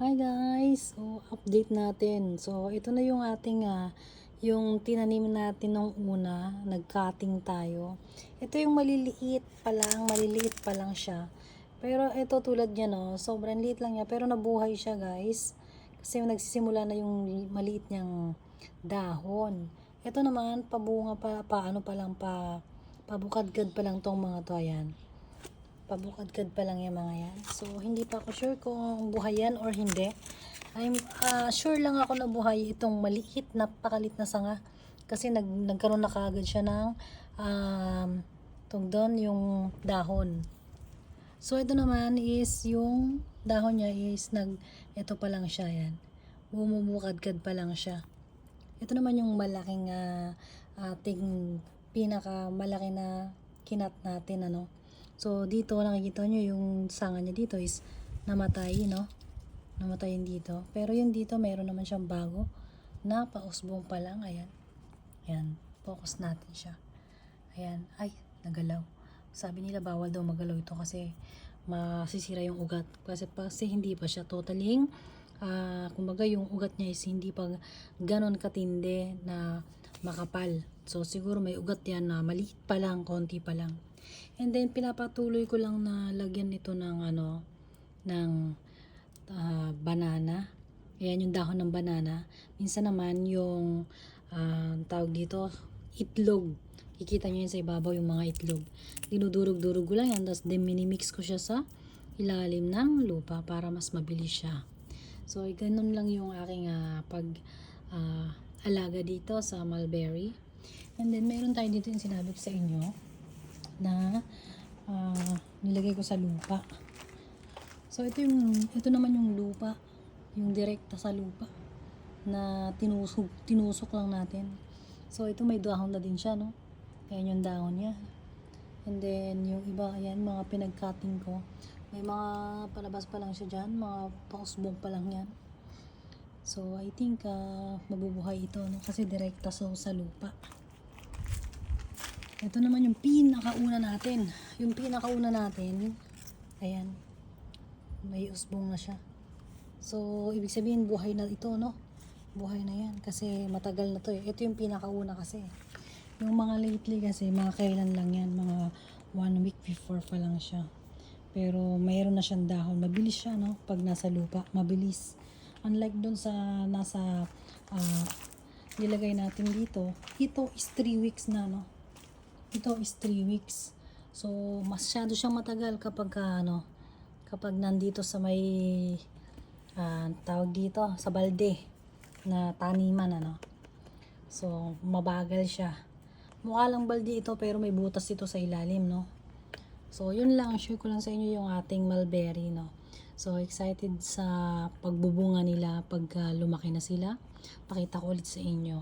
Hi guys! So, update natin. So, ito na yung ating, yung tinanim natin nung una, nag-cutting tayo. Ito yung maliliit pa lang siya. Pero ito tulad niya, no, sobrang liit lang niya, pero nabuhay siya guys. Kasi nagsisimula na yung maliit niyang dahon. Ito naman, pabunga pabukadkad pa lang tong mga to, ayan. Pabukadkad pa lang yung mga yan. So, hindi pa ako sure kung buhay yan or hindi. I'm sure lang ako na buhay itong maliit, napakalit na sanga. Kasi nagkaroon na kaagad siya ng doon yung dahon. So, ito naman is yung dahon niya is ito pa lang siya yan. Bumubukadkad pa lang siya. Ito naman yung malaking ating pinakamalaki na kinat natin, ano. So, dito nakikita nyo yung sanga niya dito is namatay, no? Namatay yun dito. Pero yung dito, meron naman siyang bago na pausbong pa lang. Ayan. Ayan. Focus natin siya. Ayan. Ay, nagalaw. Sabi nila bawal daw magalaw ito kasi masisira yung ugat. Kasi hindi pa siya totaling kumbaga yung ugat niya is hindi pa ganon katindi na makapal. So, siguro may ugat yan na maliit pa lang, konti pa lang. And then, pinapatuloy ko lang na lagyan nito ng banana. Ayan yung dahon ng banana. Minsan naman yung tawag dito, itlog. Kikita nyo yun sa ibabaw yung mga itlog. Dinudurog-durog ko lang yan. Tapos minimix ko siya sa ilalim ng lupa para mas mabilis siya. So, ganun lang yung aking alaga dito sa mulberry. And then, meron tayo dito yung sinabi ko sa inyo na nilagay ko sa lupa. So, ito naman yung lupa. Yung direkta sa lupa na tinusok lang natin. So, ito may dahon na din siya, no? Ayan yung dahon niya. And then, yung iba, ayan, mga pinag-cutting ko. May mga palabas pa lang siya dyan. Mga pausbong pa lang yan. So, I think mabubuhay ito, no? Kasi direkta sa lupa. Ito naman yung pinakauna natin. Yung pinakauna natin, ayan, may usbong na siya. So, ibig sabihin, buhay na ito, no? Buhay na yan. Kasi matagal na to eh. Ito yung pinakauna kasi. Yung mga lately kasi, mga kailan lang yan. Mga 1 week before pa lang siya. Pero mayroon na siyang dahon. Mabilis siya, no? Pag nasa lupa, mabilis. Unlike dun sa nasa nilagay natin dito, ito is 3 weeks na, no? Ito is 3 weeks. So, masyado siyang matagal kapag kapag nandito sa may tawag dito, sa balde na taniman, ano. So, mabagal siya. Mukha lang balde ito pero may butas ito sa ilalim, no. So, yun lang. Share ko lang sa inyo yung ating mulberry, no. So, excited sa pagbubunga nila pag lumaki na sila. Pakita ko ulit sa inyo.